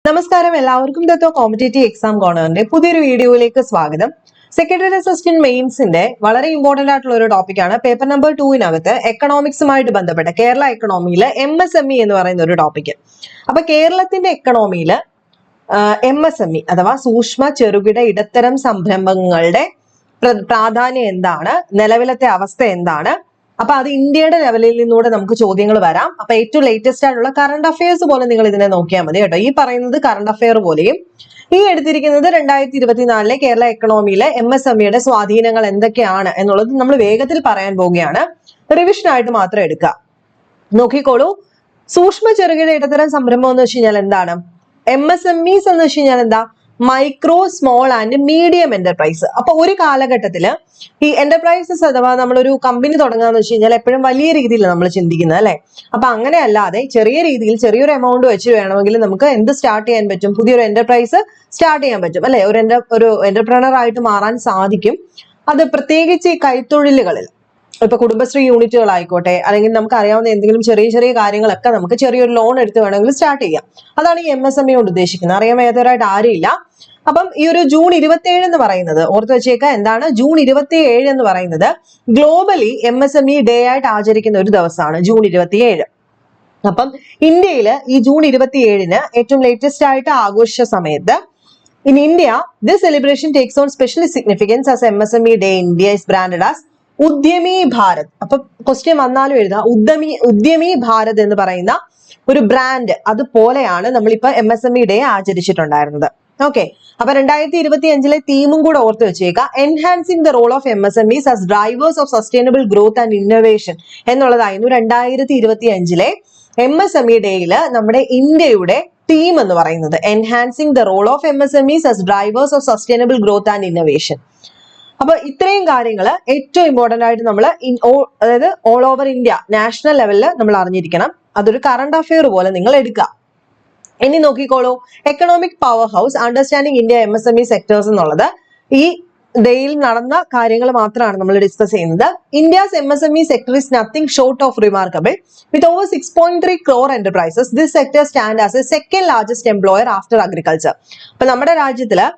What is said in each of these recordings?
നമസ്കാരം, എല്ലാവർക്കും തത്വ competitive exam കോർണറിന്റെ പുതിയൊരു വീഡിയോയിലേക്ക് സ്വാഗതം. സെക്രട്ടറി അസിസ്റ്റന്റ് മെയിൻസിന്റെ വളരെ ഇമ്പോർട്ടന്റ് ആയിട്ടുള്ള ഒരു ടോപ്പിക്കാണ് പേപ്പർ നമ്പർ 2 എക്കണോമിക്സുമായിട്ട് ബന്ധപ്പെട്ട കേരള എക്കണോമിയിലെ MSME എന്ന് പറയുന്ന ഒരു ടോപ്പിക്ക്. അപ്പൊ കേരളത്തിന്റെ എക്കണോമിയില് MSME അഥവാ സൂക്ഷ്മ ചെറുകിട ഇടത്തരം സംരംഭങ്ങളുടെ പ്രാധാന്യം എന്താണ്, നിലവിലത്തെ അവസ്ഥ എന്താണ്, അപ്പൊ അത് ഇന്ത്യയുടെ ലെവലിൽ നിന്നൂടെ നമുക്ക് ചോദ്യങ്ങൾ വരാം. അപ്പൊ ഏറ്റവും ലേറ്റസ്റ്റ് ആയിട്ടുള്ള കറണ്ട് അഫയേഴ്സ് പോലെ നിങ്ങൾ ഇതിനെ നോക്കിയാൽ മതി കേട്ടോ. ഈ പറയുന്നത് കറണ്ട് അഫയർ പോലെയും ഈ എടുത്തിരിക്കുന്നത് 2024 കേരള എക്കണോമിയിലെ MSMEയുടെ സ്വാധീനങ്ങൾ എന്തൊക്കെയാണ് എന്നുള്ളത് നമ്മൾ വേഗത്തിൽ പറയാൻ പോവുകയാണ്. റിവിഷൻ ആയിട്ട് മാത്രം എടുക്കുക. നോക്കിക്കോളൂ, സൂക്ഷ്മ ചെറുകിട ഇടത്തരം സംരംഭം എന്ന് വെച്ച് കഴിഞ്ഞാൽ എന്താണ്? MSMEs എന്ന് വെച്ച് കഴിഞ്ഞാൽ എന്താ? Micro small and medium enterprise. അപ്പൊ ഒരു കാലഘട്ടത്തില് ഈ എന്റർപ്രൈസസ് അഥവാ നമ്മളൊരു കമ്പനി തുടങ്ങാന്ന് വെച്ച് കഴിഞ്ഞാൽ എപ്പോഴും വലിയ രീതിയിൽ നമ്മൾ ചിന്തിക്കുന്നത് അല്ലെ. അപ്പൊ അങ്ങനെ അല്ലാതെ ചെറിയ രീതിയിൽ ചെറിയൊരു എമൗണ്ട് വെച്ച് വേണമെങ്കിൽ നമുക്ക് എന്ത് സ്റ്റാർട്ട് ചെയ്യാൻ പറ്റും? പുതിയൊരു എന്റർപ്രൈസ് സ്റ്റാർട്ട് ചെയ്യാൻ പറ്റും അല്ലെ. ഒരു എന്റർപ്രണർ ആയിട്ട് മാറാൻ സാധിക്കും. അത് പ്രത്യേകിച്ച് ഈ കൈത്തൊഴിലുകളിൽ, ഇപ്പൊ കുടുംബശ്രീ യൂണിറ്റുകൾ ആയിക്കോട്ടെ, അല്ലെങ്കിൽ നമുക്ക് അറിയാവുന്ന എന്തെങ്കിലും ചെറിയ ചെറിയ കാര്യങ്ങളൊക്കെ നമുക്ക് ചെറിയൊരു ലോൺ എടുത്ത് വേണമെങ്കിൽ സ്റ്റാർട്ട് ചെയ്യാം. അതാണ് ഈ MSME കൊണ്ട് ഉദ്ദേശിക്കുന്നത്. അറിയാൻ വേദരായിട്ട് ആരുമില്ല. അപ്പം ഈ ഒരു ജൂൺ 27 എന്ന് പറയുന്നത് ഓർത്ത് വെച്ചേക്ക. എന്താണ് ജൂൺ 27 എന്ന് പറയുന്നത്? ഗ്ലോബലി MSME ഡേ ആയിട്ട് ആചരിക്കുന്ന ഒരു ദിവസമാണ് ജൂൺ 27. അപ്പം ഇന്ത്യയില് ഈ ജൂൺ 27 ഏറ്റവും ലേറ്റസ്റ്റ് ആയിട്ട് ആഘോഷ സമയത്ത് in India this celebration takes on special significance as MSME day. India is branded as Udyami Bharat. അപ്പൊ ക്വസ്റ്റ്യൻ വന്നാലും എഴുതാം, ഉദ്യമി ഭാരത് എന്ന് പറയുന്ന ഒരു ബ്രാൻഡ് അതുപോലെയാണ് നമ്മളിപ്പോ MSME ഡേ ആചരിച്ചിട്ടുണ്ടായിരുന്നത്. ഓക്കെ, അപ്പൊ 2025 തീമും കൂടെ ഓർത്ത് വെച്ചേക്കാം. Enhancing the role of MSMEs as drivers of sustainable growth and innovation എന്നുള്ളതായിരുന്നു 2025 MSME ഡേയില് നമ്മുടെ ഇന്ത്യയുടെ തീം എന്ന് പറയുന്നത്. Enhancing the role of MSMEs as drivers of sustainable growth and innovation. അപ്പൊ ഇത്രയും കാര്യങ്ങൾ ഏറ്റവും ഇമ്പോർട്ടന്റ് ആയിട്ട് നമ്മൾ അതായത് ഓൾ ഓവർ ഇന്ത്യ നാഷണൽ ലെവലിൽ നമ്മൾ അറിഞ്ഞിരിക്കണം. അതൊരു കറണ്ട് അഫെയർ പോലെ നിങ്ങൾ എടുക്കുക. ഇനി നോക്കിക്കോളൂ, economic power house understanding India MSME sectors എന്നുള്ളത് ഈ ഡേയിൽ നടന്ന കാര്യങ്ങൾ മാത്രമാണ് നമ്മൾ ഡിസ്കസ് ചെയ്യുന്നത്. India's MSME sector is nothing short of remarkable. With over 6.3 crore enterprises, this sector stand as A second largest employer after agriculture. അപ്പൊ നമ്മുടെ രാജ്യത്തില്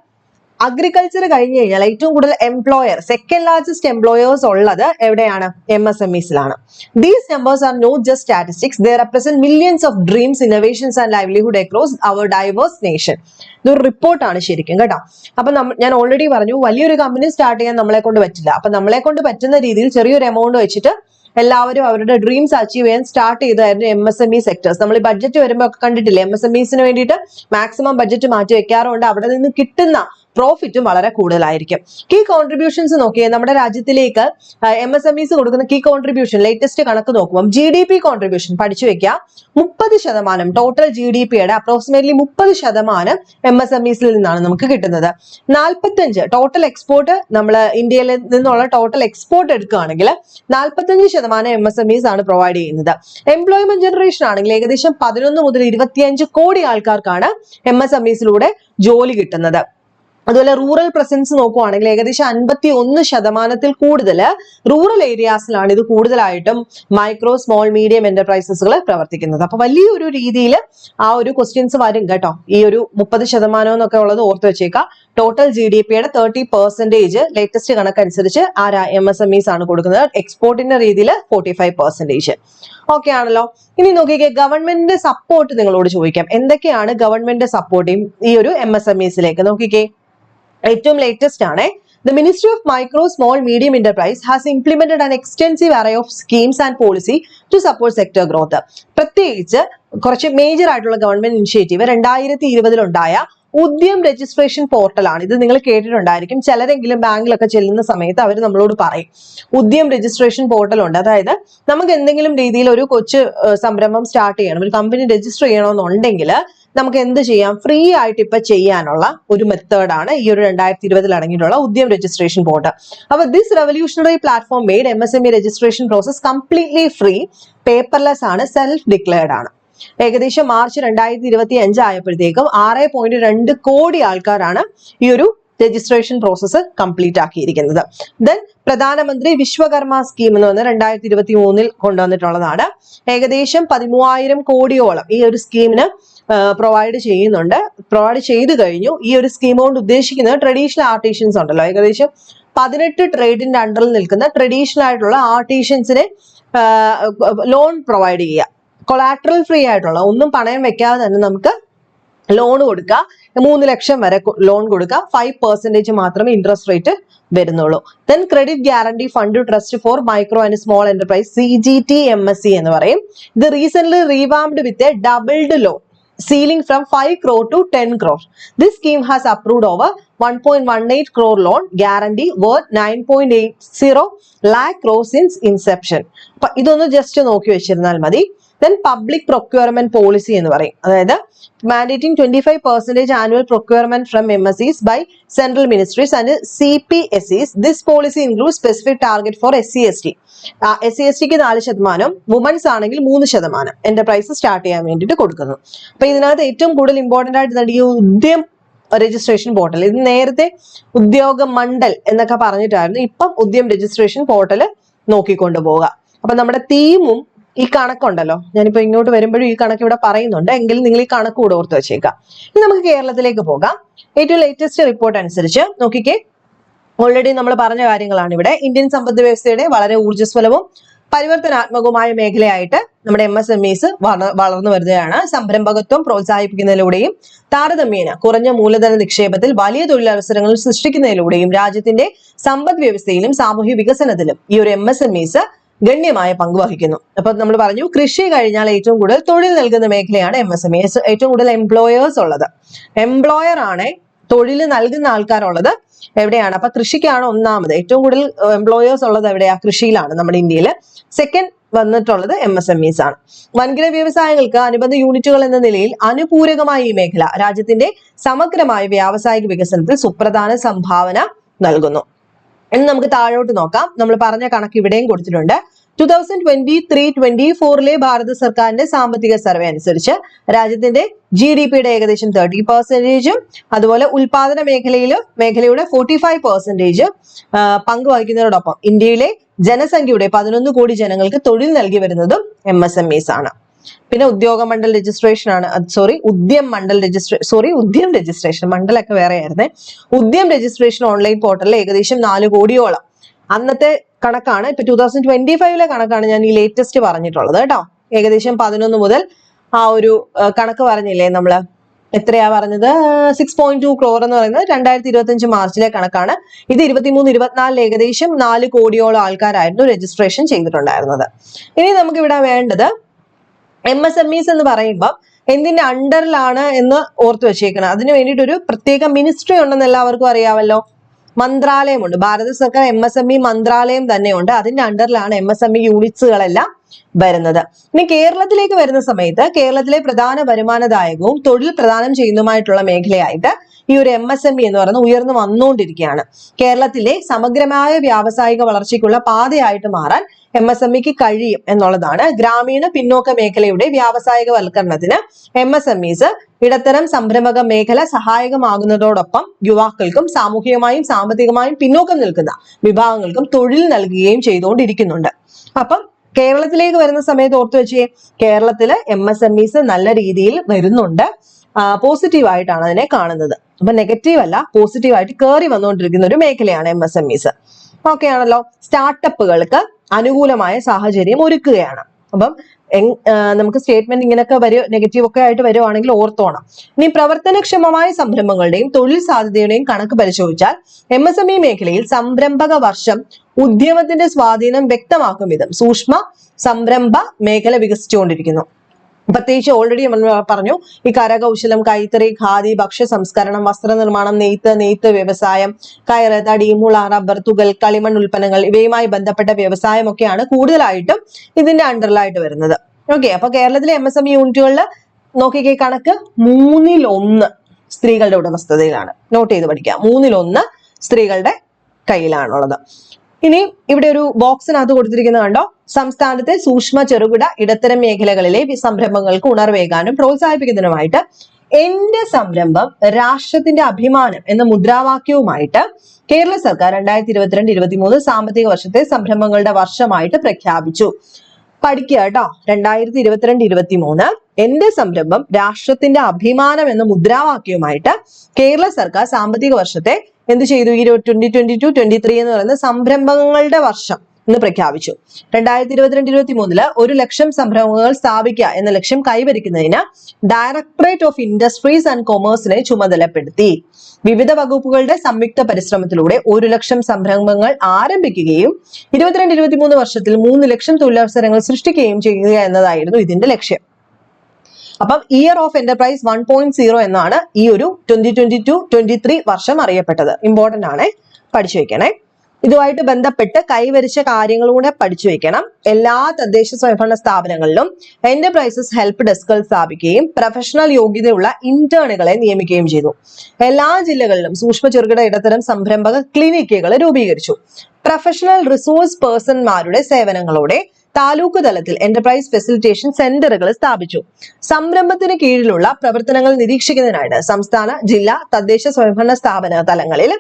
അഗ്രികൾച്ചർ കഴിഞ്ഞു കഴിഞ്ഞാൽ ഏറ്റവും കൂടുതൽ എംപ്ലോയർ, സെക്കൻഡ് ലാർജസ്റ്റ് എംപ്ലോയേഴ്സ് ഉള്ളത് എവിടെയാണ്? MSMEസിലാണ്. These numbers are not just statistics, they represent millions of dreams, innovations and livelihood across our diverse nation. ഇതൊരു റിപ്പോർട്ടാണ് ശരിക്കും കേട്ടോ. അപ്പൊ ഞാൻ ഓൾറെഡി പറഞ്ഞു, വലിയൊരു കമ്പനി സ്റ്റാർട്ട് ചെയ്യാൻ നമ്മളെ കൊണ്ട് പറ്റില്ല. അപ്പൊ നമ്മളെ കൊണ്ട് പറ്റുന്ന രീതിയിൽ ചെറിയൊരു എമൗണ്ട് വെച്ചിട്ട് എല്ലാവരും അവരുടെ ഡ്രീംസ് അച്ചീവ് ചെയ്യാൻ സ്റ്റാർട്ട് ചെയ്തായിരുന്നു MSME സെക്ടേഴ്സ്. നമ്മൾ ബഡ്ജറ്റ് വരുമ്പോൾ ഒക്കെ കണ്ടിട്ടില്ലേ, MSMEസിന് വേണ്ടിയിട്ട് മാക്സിമം ബഡ്ജറ്റ് മാറ്റി വെക്കാറുണ്ട്. അവിടെ നിന്ന് കിട്ടുന്ന പ്രോഫിറ്റും വളരെ കൂടുതലായിരിക്കും. കീ കോൺട്രിബ്യൂഷൻസ് നോക്കിയാൽ നമ്മുടെ രാജ്യത്തിലേക്ക് MSMEs കൊടുക്കുന്ന കീ കോൺട്രിബ്യൂഷൻ ലേറ്റസ്റ്റ് കണക്ക് നോക്കുമ്പോൾ GDP കോൺട്രിബ്യൂഷൻ പഠിച്ചു വെക്കുക. 30% ടോട്ടൽ GDPയുടെ അപ്രോക്സിമേറ്റ്ലി 30% MSMEസിൽ നിന്നാണ് നമുക്ക് കിട്ടുന്നത്. 45 ടോട്ടൽ എക്സ്പോർട്ട്, നമ്മൾ ഇന്ത്യയിൽ നിന്നുള്ള ടോട്ടൽ എക്സ്പോർട്ട് എടുക്കുകയാണെങ്കിൽ 45% MSMEs ആണ് പ്രൊവൈഡ് ചെയ്യുന്നത്. എംപ്ലോയ്മെന്റ് ജനറേഷൻ ആണെങ്കിൽ ഏകദേശം 11 മുതൽ 25 കോടി ആൾക്കാർക്കാണ് MSMEസിലൂടെ ജോലി കിട്ടുന്നത്. അതുപോലെ റൂറൽ പ്രസൻസ് നോക്കുവാണെങ്കിൽ ഏകദേശം 51% കൂടുതൽ റൂറൽ ഏരിയാസിലാണ് ഇത് കൂടുതലായിട്ടും മൈക്രോ സ്മോൾ മീഡിയം എന്റർപ്രൈസസുകൾ പ്രവർത്തിക്കുന്നത്. അപ്പൊ വലിയൊരു രീതിയിൽ ആ ഒരു ക്വസ്റ്റ്യൻസ് വരും കേട്ടോ. ഈ ഒരു 30% എന്നൊക്കെ ഉള്ളത് ഓർത്ത് വെച്ചേക്കാം. ടോട്ടൽ GDPയുടെ 30% ലേറ്റസ്റ്റ് കണക്കനുസരിച്ച് MSMEs ആണ് കൊടുക്കുന്നത്. എക്സ്പോർട്ടിന്റെ രീതിയിൽ 45%. ഓക്കെ ആണല്ലോ. ഇനി നോക്കിക്കേ, ഗവൺമെന്റിന്റെ സപ്പോർട്ട് നിങ്ങളോട് ചോദിക്കാം. എന്തൊക്കെയാണ് ഗവൺമെന്റ് സപ്പോർട്ട് ഈ ഒരു MSMEസിലേക്ക്? നോക്കിക്കേ, ഏറ്റവും ലേറ്റസ്റ്റ് ആണ്. The Ministry of Micro, Small, Medium Enterprise has implemented an extensive array of schemes and policy to support sector growth. പ്രത്യേകിച്ച് കുറച്ച് മേജർ ആയിട്ടുള്ള ഗവൺമെന്റ് ഇനിഷ്യേറ്റീവ് 2020 ഉണ്ടായ ഉദ്യം രജിസ്ട്രേഷൻ പോർട്ടലാണ്. ഇത് നിങ്ങൾ കേട്ടിട്ടുണ്ടായിരിക്കും. ചിലരെങ്കിലും ബാങ്കിലൊക്കെ ചെല്ലുന്ന സമയത്ത് അവർ നമ്മളോട് പറയും ഉദ്യം രജിസ്ട്രേഷൻ പോർട്ടൽ ഉണ്ട്. അതായത് നമുക്ക് എന്തെങ്കിലും രീതിയിൽ ഒരു കൊച്ചു സംരംഭം സ്റ്റാർട്ട് ചെയ്യണം, ഒരു കമ്പനി രജിസ്റ്റർ ചെയ്യണമെന്നുണ്ടെങ്കിൽ നമുക്ക് എന്ത് ചെയ്യാം? ഫ്രീ ആയിട്ട് ഇപ്പൊ ചെയ്യാനുള്ള ഒരു മെത്തേഡാണ് ഈ ഒരു 2020 അടങ്ങിയിട്ടുള്ള ഉദ്യം രജിസ്ട്രേഷൻ പോർട്ടൽ. അപ്പൊ this revolutionary platform made MSME registration process completely free, paperless ആണ്, സെൽഫ് ഡിക്ലെയർഡ് ആണ്. ഏകദേശം മാർച്ച് 2025 ആയപ്പോഴത്തേക്കും 6.2 കോടി ആൾക്കാരാണ് ഈ ഒരു രജിസ്ട്രേഷൻ പ്രോസസ്സ് കംപ്ലീറ്റ് ആക്കിയിരിക്കുന്നത്. ദെൻ പ്രധാനമന്ത്രി വിശ്വകർമ്മ സ്കീം എന്ന് പറഞ്ഞ 2023 കൊണ്ടുവന്നിട്ടുള്ളതാണ്. ഏകദേശം 13,000 കോടിയോളം ഈ ഒരു സ്കീമിന് പ്രൊവൈഡ് ചെയ്തു കഴിഞ്ഞു. ഈ ഒരു സ്കീം കൊണ്ട് ഉദ്ദേശിക്കുന്നത് ട്രഡീഷണൽ ആർട്ടിഷ്യൻസ് ഉണ്ടല്ലോ, ഏകദേശം 18 ട്രേഡിന്റെ അണ്ടറിൽ നിൽക്കുന്ന ട്രഡീഷണൽ ആയിട്ടുള്ള ആർട്ടിഷ്യൻസിനെ ലോൺ പ്രൊവൈഡ് ചെയ്യുക. കൊളാട്രൽ ഫ്രീ ആയിട്ടുള്ള, ഒന്നും പണയം വെക്കാതെ തന്നെ നമുക്ക് ലോൺ കൊടുക്കുക. 3 ലക്ഷം വരെ ലോൺ കൊടുക്കുക. 5% മാത്രമേ ഇൻട്രസ്റ്റ് റേറ്റ് വരുന്നുള്ളൂ. Then credit guarantee fund trust for micro and small enterprise, CGTMSE എന്ന് പറയും. ഇത് recent revamped with a doubled loan ceiling from 5 crore to 10 crore. This scheme has approved over 1.18 crore loan guarantee worth 9.80 lakh crore since inception. അപ്പൊ ഇതൊന്ന് just നോക്കി വെച്ചിരുന്നാൽ മതി. Then public procurement policy എന്ന് പറയും, അതായത് mandating 25% annual procurement from MSEs by central ministries and CPSEs. This policy includes specific target for SC/ST. SC/STക്ക് 4%, women's ആണെങ്കിൽ 3% എന്റർപ്രൈസ് സ്റ്റാർട്ട് ചെയ്യാൻ വേണ്ടിയിട്ട് കൊടുക്കുന്നു. അപ്പൊ ഇതിനകത്ത് ഏറ്റവും കൂടുതൽ ഇമ്പോർട്ടന്റ് ആയിട്ട് ഈ ഉദ്യം രജിസ്ട്രേഷൻ പോർട്ടൽ, ഇത് നേരത്തെ ഉദ്യോഗ മണ്ഡൽ എന്നൊക്കെ പറഞ്ഞിട്ടായിരുന്നു, ഇപ്പം ഉദ്യം രജിസ്ട്രേഷൻ പോർട്ടൽ നോക്കിക്കൊണ്ടു പോവുക. അപ്പൊ നമ്മുടെ തീമും ഈ കണക്കുണ്ടല്ലോ, ഞാനിപ്പോ ഇങ്ങോട്ട് വരുമ്പോഴും ഈ കണക്ക് ഇവിടെ പറയുന്നുണ്ട്, എങ്കിലും നിങ്ങൾ ഈ കണക്ക് കൂടെ ഓർത്ത് വെച്ചേക്കാം. ഇനി നമുക്ക് കേരളത്തിലേക്ക് പോകാം. ഏറ്റവും ലേറ്റസ്റ്റ് റിപ്പോർട്ട് അനുസരിച്ച് നോക്കിക്കേ, ഓൾറെഡി നമ്മൾ പറഞ്ഞ കാര്യങ്ങളാണ് ഇവിടെ. ഇന്ത്യൻ സമ്പദ് വ്യവസ്ഥയുടെ വളരെ ഊർജ്ജസ്വലവും പരിവർത്തനാത്മകവുമായ മേഖലയായിട്ട് നമ്മുടെ MSMEs വളർന്നു വരുന്നതാണ്. സംരംഭകത്വം പ്രോത്സാഹിപ്പിക്കുന്നതിലൂടെയും താരതമ്യേന കുറഞ്ഞ മൂലധന നിക്ഷേപത്തിൽ വലിയ തൊഴിലവസരങ്ങൾ സൃഷ്ടിക്കുന്നതിലൂടെയും രാജ്യത്തിന്റെ സമ്പദ് വ്യവസ്ഥയിലും സാമൂഹ്യ വികസനത്തിലും ഈ ഒരു MSMEs ഗണ്യമായ പങ്ക് വഹിക്കുന്നു. അപ്പൊ നമ്മൾ പറഞ്ഞു, കൃഷി കഴിഞ്ഞാൽ ഏറ്റവും കൂടുതൽ തൊഴിൽ നൽകുന്ന മേഖലയാണ് MSME. ഏറ്റവും കൂടുതൽ എംപ്ലോയേഴ്സ് ഉള്ളത്, എംപ്ലോയർ ആണ്, തൊഴിൽ നൽകുന്ന ആൾക്കാരുള്ളത് എവിടെയാണ്? അപ്പൊ കൃഷിക്കാണ് ഒന്നാമത്. ഏറ്റവും കൂടുതൽ എംപ്ലോയേഴ്സ് ഉള്ളത് എവിടെയാ? കൃഷിയിലാണ് നമ്മുടെ ഇന്ത്യയിൽ. സെക്കൻഡ് വന്നിട്ടുള്ളത് MSMEs ആണ്. വൻകിട വ്യവസായങ്ങൾക്ക് അനുബന്ധ യൂണിറ്റുകൾ എന്ന നിലയിൽ അനുപൂരകമായ ഈ മേഖല രാജ്യത്തിന്റെ സമഗ്രമായ വ്യാവസായിക വികസനത്തിൽ സുപ്രധാന സംഭാവന നൽകുന്നു. ഇനി നമുക്ക് താഴോട്ട് നോക്കാം. നമ്മൾ പറഞ്ഞ കണക്ക് ഇവിടെയും കൊടുത്തിട്ടുണ്ട്. 2023-24 ഭാരത സർക്കാരിന്റെ സാമ്പത്തിക സർവേ അനുസരിച്ച് രാജ്യത്തിന്റെ GDPയുടെ ഏകദേശം 30%, അതുപോലെ ഉൽപാദന മേഖലയുടെ 45% പങ്ക് വഹിക്കുന്നതോടൊപ്പം ഇന്ത്യയിലെ ജനസംഖ്യയുടെ 11 കോടി ജനങ്ങൾക്ക് തൊഴിൽ നൽകി വരുന്നതും MSMEs ആണ്. പിന്നെ ഉദ്യം രജിസ്ട്രേഷൻ മണ്ഡലൊക്കെ വേറെ ആയിരുന്നേ. ഉദ്യം രജിസ്ട്രേഷൻ ഓൺലൈൻ പോർട്ടലിൽ ഏകദേശം 4 കോടിയോളം അന്നത്തെ കണക്കാണ്. ഇപ്പൊ 2025 കണക്കാണ് ഞാൻ ഈ ലേറ്റസ്റ്റ് പറഞ്ഞിട്ടുള്ളത് കേട്ടോ. ഏകദേശം 11 മുതൽ ആ ഒരു കണക്ക് പറഞ്ഞില്ലേ നമ്മള്, എത്രയാ പറഞ്ഞത്? 6.2 crore എന്ന് പറയുന്നത് 2025 മാർച്ചിലെ കണക്കാണ്. ഇത് 23-24 ഏകദേശം 4 കോടിയോളം ആൾക്കാരായിരുന്നു രജിസ്ട്രേഷൻ ചെയ്തിട്ടുണ്ടായിരുന്നത്. ഇനി നമുക്ക് ഇവിടെ വേണ്ടത് MSMEs എന്ന് പറയുമ്പോൾ എന്തിന്റെ അണ്ടറിലാണ് എന്ന് ഓർത്തു വെച്ചേക്കണം. അതിന് വേണ്ടിയിട്ട് ഒരു പ്രത്യേക മിനിസ്ട്രി ഉണ്ടെന്ന് എല്ലാവർക്കും അറിയാമല്ലോ. മന്ത്രാലയമുണ്ട്. ഭാരത സർക്കാർ MSME മന്ത്രാലയം തന്നെയുണ്ട്. അതിന്റെ അണ്ടറിലാണ് MSME യൂണിറ്റ്സുകളെല്ലാം വരുന്നത്. ഇനി കേരളത്തിലേക്ക് വരുന്ന സമയത്ത് കേരളത്തിലെ പ്രധാന വരുമാനദായകവും തൊഴിൽ പ്രദാനം ചെയ്യുന്നതുമായിട്ടുള്ള മേഖലയായിട്ട് ഈ ഒരു MSME എന്ന് പറയുന്നത് ഉയർന്നു വന്നുകൊണ്ടിരിക്കുകയാണ്. കേരളത്തിലെ സമഗ്രമായ വ്യാവസായിക വളർച്ചയ്ക്കുള്ള പാതയായിട്ട് മാറാൻ MSMEക്ക് കഴിയും എന്നുള്ളതാണ്. ഗ്രാമീണ പിന്നോക്ക മേഖലയുടെ വ്യാവസായികവൽക്കരണത്തിന് MSMEs ഇടത്തരം സംരംഭക മേഖല സഹായകമാകുന്നതോടൊപ്പം യുവാക്കൾക്കും സാമൂഹികമായും സാമ്പത്തികമായും പിന്നോക്കം നിൽക്കുന്ന വിഭാഗങ്ങൾക്കും തൊഴിൽ നൽകുകയും ചെയ്തുകൊണ്ടിരിക്കുന്നുണ്ട്. അപ്പം കേരളത്തിലേക്ക് വരുന്ന സമയത്ത് ഓർത്തു വെച്ചേ, കേരളത്തില് MSMEs നല്ല രീതിയിൽ വരുന്നുണ്ട്. പോസിറ്റീവ് ആയിട്ടാണ് അതിനെ കാണുന്നത്. അപ്പൊ നെഗറ്റീവ് അല്ല, പോസിറ്റീവായിട്ട് കയറി വന്നുകൊണ്ടിരിക്കുന്ന ഒരു മേഖലയാണ് MSMEs. ഓക്കെ ആണല്ലോ. സ്റ്റാർട്ടപ്പുകൾക്ക് അനുകൂലമായ സാഹചര്യം ഒരുക്കുകയാണ്. അപ്പം നമുക്ക് സ്റ്റേറ്റ്മെന്റ് ഇങ്ങനെയൊക്കെ നെഗറ്റീവ് ഒക്കെ ആയിട്ട് വരുവാണെങ്കിൽ ഓർത്തോണം. ഇനി പ്രവർത്തനക്ഷമമായ സംരംഭങ്ങളുടെയും തൊഴിൽ സാധ്യതയുടെയും കണക്ക് പരിശോധിച്ചാൽ MSME മേഖലയിൽ സംരംഭക വർഷം ഉദ്യമത്തിന്റെ സ്വാധീനം വ്യക്തമാക്കും വിധം സൂക്ഷ്മ സംരംഭ മേഖല വികസിച്ചുകൊണ്ടിരിക്കുന്നു. പ്രത്യേകിച്ച് ഓൾറെഡി നമ്മൾ പറഞ്ഞു, ഈ കരകൗശലം, കൈത്തറി, ഖാദി, ഭക്ഷ്യ സംസ്കരണം, വസ്ത്രനിർമ്മാണം, നെയ്ത്ത് വ്യവസായം, കയറ്, തടി, മുള, റബ്ബർ, തുകൽ, കളിമൺ ഉൽപ്പന്നങ്ങൾ ഇവയുമായി ബന്ധപ്പെട്ട വ്യവസായമൊക്കെയാണ് കൂടുതലായിട്ടും ഇതിന്റെ അണ്ടറിലായിട്ട് വരുന്നത്. ഓക്കെ, അപ്പൊ കേരളത്തിലെ MSME യൂണിറ്റുകളിൽ നോക്കിക്കേ, കണക്ക് 1/3 സ്ത്രീകളുടെ ഉടമസ്ഥതയിലാണ്. നോട്ട് ചെയ്ത് പഠിക്കുക, 1/3 സ്ത്രീകളുടെ കയ്യിലാണുള്ളത്. ഇനി ഇവിടെ ഒരു ബോക്സിനകത്ത് കൊടുത്തിരിക്കുന്നത് കണ്ടോ, സംസ്ഥാനത്തെ സൂക്ഷ്മ ചെറുകിട ഇടത്തരം മേഖലകളിലെ സംരംഭങ്ങൾക്ക് ഉണർവേകാനും പ്രോത്സാഹിപ്പിക്കുന്നതിനുമായിട്ട് എന്റെ സംരംഭം രാഷ്ട്രത്തിന്റെ അഭിമാനം എന്ന മുദ്രാവാക്യവുമായിട്ട് കേരള സർക്കാർ 2022-23 സാമ്പത്തിക വർഷത്തെ സംരംഭങ്ങളുടെ വർഷമായിട്ട് പ്രഖ്യാപിച്ചു. പഠിക്കുക കേട്ടോ. 2022-23 എന്റെ സംരംഭം രാഷ്ട്രത്തിന്റെ അഭിമാനം എന്ന മുദ്രാവാക്യവുമായിട്ട് കേരള സർക്കാർ സാമ്പത്തിക വർഷത്തെ എന്ത് ചെയ്തു? 2022-23 എന്ന് പറയുന്ന സംരംഭങ്ങളുടെ വർഷം എന്ന് പ്രഖ്യാപിച്ചു. 2022-23 1 ലക്ഷം സംരംഭങ്ങൾ സ്ഥാപിക്കുക എന്ന ലക്ഷ്യം കൈവരിക്കുന്നതിന് ഡയറക്ടറേറ്റ് ഓഫ് ഇൻഡസ്ട്രീസ് ആൻഡ് കൊമേഴ്സിനെ ചുമതലപ്പെടുത്തി. വിവിധ വകുപ്പുകളുടെ സംയുക്ത പരിശ്രമത്തിലൂടെ 1 ലക്ഷം സംരംഭങ്ങൾ ആരംഭിക്കുകയും 22-23 വർഷത്തിൽ 3 ലക്ഷം തൊഴിലവസരങ്ങൾ സൃഷ്ടിക്കുകയും ചെയ്യുക എന്നതായിരുന്നു ഇതിന്റെ ലക്ഷ്യം. അപ്പം ഇയർ ഓഫ് എന്റർപ്രൈസ് 1.0 എന്നാണ് ഈ ഒരു 2022-23 വർഷം അറിയപ്പെട്ടത്. ഇമ്പോർട്ടന്റ് ആണ്, പഠിച്ചു വെക്കണേ. ഇതുമായിട്ട് ബന്ധപ്പെട്ട് കൈവരിച്ച കാര്യങ്ങളൂടെ പഠിച്ചു വെക്കണം. എല്ലാ തദ്ദേശ സ്വയംഭരണ സ്ഥാപനങ്ങളിലും എന്റർപ്രൈസസ് ഹെൽപ്പ് ഡെസ്കുകൾ സ്ഥാപിക്കുകയും പ്രൊഫഷണൽ യോഗ്യതയുള്ള ഇന്റേണുകളെ നിയമിക്കുകയും ചെയ്തു. എല്ലാ ജില്ലകളിലും സൂക്ഷ്മ ചെറുകിട ഇടത്തരം സംരംഭക ക്ലിനിക്കുകൾ രൂപീകരിച്ചു. പ്രൊഫഷണൽ റിസോഴ്സ് പേഴ്സൺമാരുടെ സേവനങ്ങളോടെ താലൂക്ക് തലത്തിൽ എന്റർപ്രൈസ് ഫെസിലിറ്റേഷൻ സെന്ററുകൾ സ്ഥാപിച്ചു. സംരംഭത്തിന് കീഴിലുള്ള പ്രവർത്തനങ്ങൾ നിരീക്ഷിക്കുന്നതിനായിട്ട് സംസ്ഥാന, ജില്ലാ, തദ്ദേശ സ്വയംഭരണ സ്ഥാപന തലങ്ങളിൽ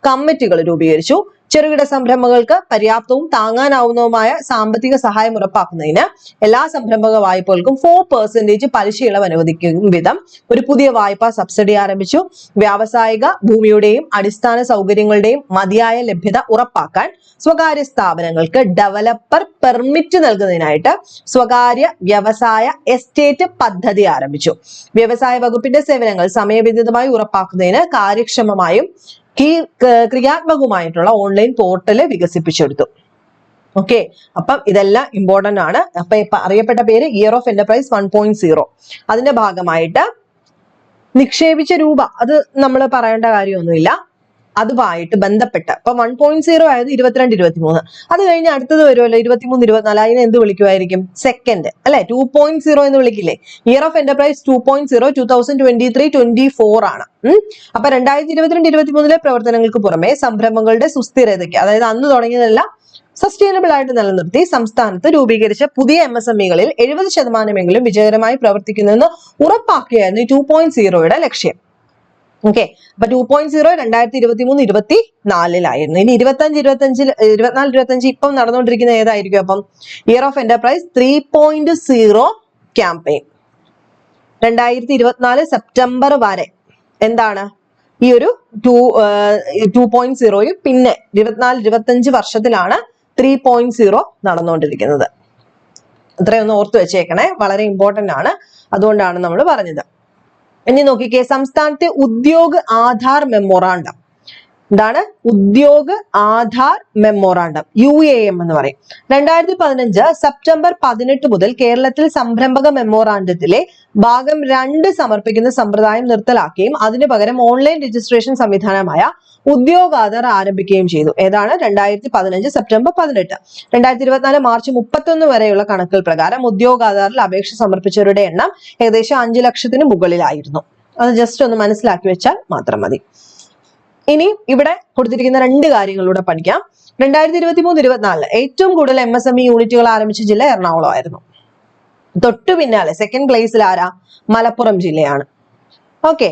കമ്മിറ്റികൾ രൂപീകരിച്ചു. ചെറുകിട സംരംഭങ്ങൾക്ക് പര്യാപ്തവും താങ്ങാനാവുന്നതുമായ സാമ്പത്തിക സഹായം ഉറപ്പാക്കുന്നതിന് എല്ലാ സംരംഭക വായ്പകൾക്കും 4% പലിശ ഇളവ് അനുവദിക്കും വിധം ഒരു പുതിയ വായ്പാ സബ്സിഡി ആരംഭിച്ചു. വ്യാവസായിക ഭൂമിയുടെയും അടിസ്ഥാന സൗകര്യങ്ങളുടെയും മതിയായ ലഭ്യത ഉറപ്പാക്കാൻ സ്വകാര്യ സ്ഥാപനങ്ങൾക്ക് ഡെവലപ്പർ പെർമിറ്റ് നൽകുന്നതിനായിട്ട് സ്വകാര്യ വ്യവസായ എസ്റ്റേറ്റ് പദ്ധതി ആരംഭിച്ചു. വ്യവസായ വകുപ്പിന്റെ സേവനങ്ങൾ സമയബന്ധിതമായി ഉറപ്പാക്കുന്നതിന് കാര്യക്ഷമമായും ക്രിയാത്മകവുമായിട്ടുള്ള ഓൺലൈൻ പോർട്ടല് വികസിപ്പിച്ചെടുത്തു. ഓക്കെ, അപ്പം ഇതെല്ലാം ഇമ്പോർട്ടന്റ് ആണ്. അപ്പൊ ഇപ്പൊ അറിയപ്പെട്ട പേര് ഇയർ ഓഫ് എന്റർപ്രൈസ് 1.0. അതിന്റെ ഭാഗമായിട്ട് നിക്ഷേപിച്ച രൂപ അത് നമ്മൾ പറയേണ്ട കാര്യമൊന്നുമില്ല. അതുമായിട്ട് ബന്ധപ്പെട്ട് ഇപ്പൊ 1.0 ആയത് 22-23. അത് കഴിഞ്ഞ് അടുത്തത് വരുമല്ലോ 23-24. അതിനെ എന്ത് വിളിക്കുമായിരിക്കും? സെക്കൻഡ് അല്ലെ, 2.0 എന്ന് വിളിക്കില്ലേ? ഇയർ ഓഫ് എന്റർപ്രൈസ് 2.0 2023-24 ആണ്. അപ്പൊ 2022-23 പ്രവർത്തനങ്ങൾക്ക് പുറമെ സംരംഭങ്ങളുടെ സുസ്ഥിരതയ്ക്ക്, അതായത് അന്ന് തുടങ്ങിയതല്ല, സസ്റ്റൈനബിൾ ആയിട്ട് നിലനിർത്തി സംസ്ഥാനത്ത് രൂപീകരിച്ച പുതിയ MSMEകളിൽ 70% വിജയകരമായി പ്രവർത്തിക്കുന്നതെന്ന് ഉറപ്പാക്കുകയായിരുന്നു 2.0യുടെ ലക്ഷ്യം. ഓക്കെ, അപ്പൊ 2.0 2023-24 ഇനി 24-25 ഇപ്പം നടന്നുകൊണ്ടിരിക്കുന്ന ഏതായിരിക്കും? അപ്പം year of enterprise 3.0 campaign 2024 September വരെ എന്താണ് ഈ ഒരു 2.0യും പിന്നെ 24-25 വർഷത്തിലാണ് 3.0 നടന്നുകൊണ്ടിരിക്കുന്നത്. ഇത്രയൊന്ന് ഓർത്തു വെച്ചേക്കണേ, വളരെ ഇമ്പോർട്ടന്റ് ആണ്. അതുകൊണ്ടാണ് നമ്മൾ പറഞ്ഞത്. ഇനി നോക്കിക്കേ, സംസ്ഥാനത്തെ ഉദ്യോഗ ആധാർ മെമ്മോറാണ്ടം. എന്താണ് ഉദ്യോഗ ആധാർ മെമ്മോറാണ്ടം? UAM എന്ന് പറയും. 2015 സെപ്റ്റംബർ 18 മുതൽ കേരളത്തിൽ സംരംഭക മെമ്മോറാണ്ടത്തിലെ ഭാഗം 2 സമർപ്പിക്കുന്ന സമ്പ്രദായം നിർത്തലാക്കുകയും അതിനു പകരം ഓൺലൈൻ രജിസ്ട്രേഷൻ സംവിധാനമായ ഉദ്യോഗാധാർ ആരംഭിക്കുകയും ചെയ്തു. ഏതാണ്? 2015 സെപ്റ്റംബർ 18. 2024 മാർച്ച് 31 വരെയുള്ള കണക്കുകൾ പ്രകാരം ഉദ്യോഗാധാറിൽ അപേക്ഷ സമർപ്പിച്ചവരുടെ എണ്ണം ഏകദേശം 5 ലക്ഷത്തിന് മുകളിലായിരുന്നു. അത് ജസ്റ്റ് ഒന്ന് മനസ്സിലാക്കി വെച്ചാൽ മാത്രം മതി. ഇനി ഇവിടെ കൊടുത്തിരിക്കുന്ന 2 കാര്യങ്ങളിലൂടെ പഠിക്കാം. 2023-24 ഏറ്റവും കൂടുതൽ MSME യൂണിറ്റുകൾ ആരംഭിച്ച ജില്ല എറണാകുളമായിരുന്നു. തൊട്ടു പിന്നാലെ സെക്കൻഡ് പ്ലേസിൽ ആരാ? മലപ്പുറം ജില്ലയാണ്. ഓക്കെ,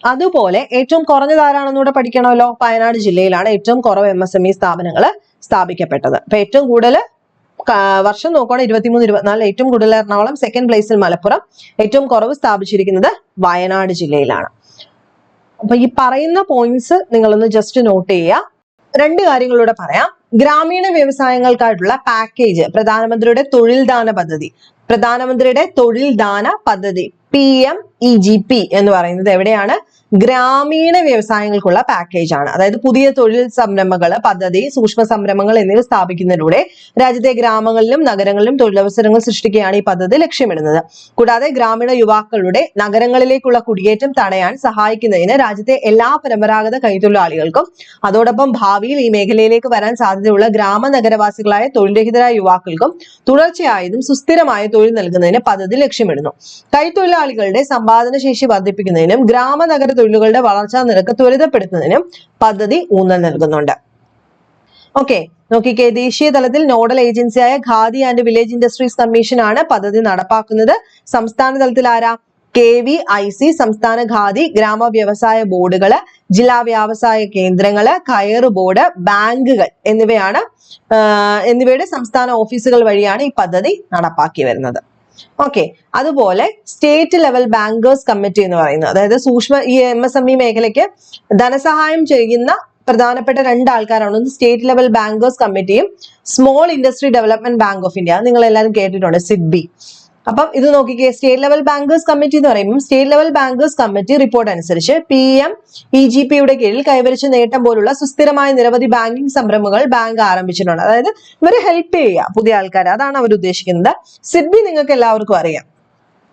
അതുപോലെ ഏറ്റവും കുറഞ്ഞത് ആരാണെന്നൂടെ പഠിക്കണമല്ലോ. വയനാട് ജില്ലയിലാണ് ഏറ്റവും കുറവ് MSME സ്ഥാപനങ്ങൾ സ്ഥാപിക്കപ്പെട്ടത്. അപ്പൊ ഏറ്റവും കൂടുതൽ വർഷം നോക്കുകയാണെങ്കിൽ 23-24 ഏറ്റവും കൂടുതൽ എറണാകുളം, സെക്കൻഡ് പ്ലേസിൽ മലപ്പുറം, ഏറ്റവും കുറവ് സ്ഥാപിച്ചിരിക്കുന്നത് വയനാട് ജില്ലയിലാണ്. അപ്പൊ ഈ പറയുന്ന പോയിന്റ്സ് നിങ്ങളൊന്ന് ജസ്റ്റ് നോട്ട് ചെയ്യുക. 2 കാര്യങ്ങളിലൂടെ പറയാം. ഗ്രാമീണ വ്യവസായങ്ങൾക്കായിട്ടുള്ള പാക്കേജ്, പ്രധാനമന്ത്രിയുടെ തൊഴിൽ ദാന പദ്ധതി PMEGP എന്ന് പറയുന്നത് എവിടെയാണ്? ഗ്രാമീണ വ്യവസായങ്ങൾക്കുള്ള പാക്കേജ് ആണ്. അതായത് പുതിയ തൊഴിൽ സംരംഭങ്ങൾ, പദ്ധതി, സൂക്ഷ്മ സംരംഭങ്ങൾ എന്നിവ സ്ഥാപിക്കുന്നതിലൂടെ രാജ്യത്തെ ഗ്രാമങ്ങളിലും നഗരങ്ങളിലും തൊഴിലവസരങ്ങൾ സൃഷ്ടിക്കുകയാണ് ഈ പദ്ധതി ലക്ഷ്യമിടുന്നത്. കൂടാതെ ഗ്രാമീണ യുവാക്കളുടെ നഗരങ്ങളിലേക്കുള്ള കുടിയേറ്റം തടയാൻ സഹായിക്കുന്നതിന് രാജ്യത്തെ എല്ലാ പരമ്പരാഗത കൈത്തൊഴിലാളികൾക്കും അതോടൊപ്പം ഭാവിയിൽ ഈ മേഖലയിലേക്ക് വരാൻ സാധ്യതയുള്ള ഗ്രാമ നഗരവാസികളായ തൊഴിൽരഹിതരായ യുവാക്കൾക്കും തുടർച്ചയായതും സുസ്ഥിരമായ തൊഴിൽ നൽകുന്നതിന് പദ്ധതി ലക്ഷ്യമിടുന്നു. കൈത്തൊഴിലാളികളുടെ സമ്പാദന ശേഷി വർദ്ധിപ്പിക്കുന്നതിനും ഗ്രാമ നഗര തൊഴിലുകളുടെ വളർച്ചാ നിരക്ക് ത്വരിതപ്പെടുത്തുന്നതിനും പദ്ധതി ഊന്നൽ നൽകുന്നുണ്ട്. ഓക്കെ, നോക്കിക്കേ, ദേശീയ തലത്തിൽ നോഡൽ ഏജൻസിയായ khadi and village industries commission ആണ് പദ്ധതി നടപ്പാക്കുന്നത്. സംസ്ഥാന തലത്തിൽ ആരാ? KVIC, സംസ്ഥാന ഖാദി ഗ്രാമ വ്യവസായ ബോർഡുകള്, ജില്ലാ വ്യവസായ കേന്ദ്രങ്ങള്, കയർ ബോർഡ്, ബാങ്കുകൾ എന്നിവയുടെ സംസ്ഥാന ഓഫീസുകൾ വഴിയാണ് ഈ പദ്ധതി നടപ്പാക്കി വരുന്നത്. ഓക്കെ, അതുപോലെ സ്റ്റേറ്റ് ലെവൽ ബാങ്കേഴ്സ് കമ്മിറ്റി എന്ന് പറയുന്നത്, അതായത് ഈ MSME മേഖലയ്ക്ക് ധനസഹായം ചെയ്യുന്ന പ്രധാനപ്പെട്ട 2 ആൾക്കാരാണ്. ഒന്ന് സ്റ്റേറ്റ് ലെവൽ ബാങ്കേഴ്സ് കമ്മിറ്റിയും small industry development bank of India. നിങ്ങൾ എല്ലാവരും കേട്ടിട്ടുണ്ട്, SIDBI. അപ്പം ഇത് നോക്കിക്കേ, സ്റ്റേറ്റ് ലെവൽ ബാങ്കേഴ്സ് കമ്മിറ്റി എന്ന് പറയുമ്പോൾ state level bankers committee report അനുസരിച്ച് PMEGPയുടെ കീഴിൽ കൈവരിച്ച നേട്ടം പോലുള്ള സുസ്ഥിരമായ നിരവധി ബാങ്കിംഗ് സംരംഭങ്ങൾ ബാങ്ക് ആരംഭിച്ചിട്ടുണ്ട്. അതായത് ഇവരെ ഹെൽപ്പ് ചെയ്യുക പുതിയ ആൾക്കാരെ, അതാണ് അവർ ഉദ്ദേശിക്കുന്നത്. SIDBI നിങ്ങൾക്ക് എല്ലാവർക്കും അറിയാം,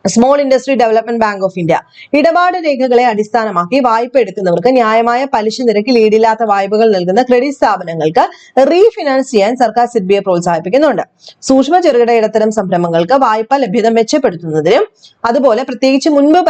small industry development bank of India. ഇടപാട് രേഖകളെ അടിസ്ഥാനമാക്കി വായ്പ എടുക്കുന്നവർക്ക് ന്യായമായ പലിശ നിരക്കിൽ ഈടില്ലാത്ത വായ്പകൾ നൽകുന്ന ക്രെഡിറ്റ് സ്ഥാപനങ്ങൾക്ക് റീഫിനാൻസ് ചെയ്യാൻ സർക്കാർ SIDBIയെ പ്രോത്സാഹിപ്പിക്കുന്നുണ്ട്. സൂക്ഷ്മ ചെറുകിട ഇടത്തരം സംരംഭങ്ങൾക്ക് വായ്പ ലഭ്യത മെച്ചപ്പെടുത്തുന്നതിനും അതുപോലെ പ്രത്യേകിച്ച് മുൻപ്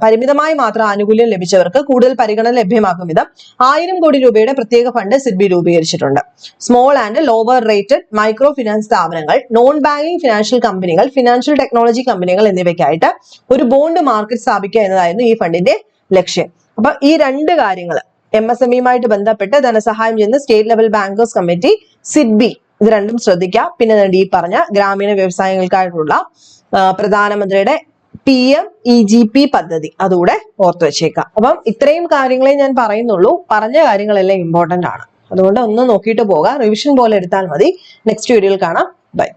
പരിമിതമായി മാത്രം ആനുകൂല്യം ലഭിച്ചവർക്ക് കൂടുതൽ പരിഗണന ലഭ്യമാക്കും വിധം 1000 കോടി രൂപയുടെ പ്രത്യേക ഫണ്ട് SIDBI രൂപീകരിച്ചിട്ടുണ്ട്. Small and lower rated micro finance സ്ഥാപനങ്ങൾ, നോൺ ബാങ്കിംഗ് ഫിനാൻഷ്യൽ കമ്പനികൾ, ഫിനാൻഷ്യൽ ടെക്നോളജി കമ്പനികൾ എന്നിവയ്ക്കായിട്ട് ഒരു ബോണ്ട് മാർക്കറ്റ് സ്ഥാപിക്കുക എന്നതായിരുന്നു ഈ ഫണ്ടിന്റെ ലക്ഷ്യം. അപ്പൊ ഈ 2 കാര്യങ്ങൾ, MSMEയുമായിട്ട് ബന്ധപ്പെട്ട് ധനസഹായം ചെയ്യുന്ന state level bankers committee, SIDBI, ഇത് രണ്ടും ശ്രദ്ധിക്കാം. പിന്നെ ഈ പറഞ്ഞ ഗ്രാമീണ വ്യവസായങ്ങൾക്കായിട്ടുള്ള പ്രധാനമന്ത്രിയുടെ PMEGP പദ്ധതി അതുകൂടെ ഓർത്തു വെച്ചേക്കാം. അപ്പം ഇത്രയും കാര്യങ്ങളെ ഞാൻ പറയുന്നുള്ളൂ. പറഞ്ഞ കാര്യങ്ങളെല്ലാം ഇമ്പോർട്ടന്റ് ആണ്, അതുകൊണ്ട് ഒന്ന് നോക്കിയിട്ട് പോകാം. റിവിഷൻ പോലെ എടുത്താൽ മതി. നെക്സ്റ്റ് വീഡിയോയിൽ കാണാം. ബൈ.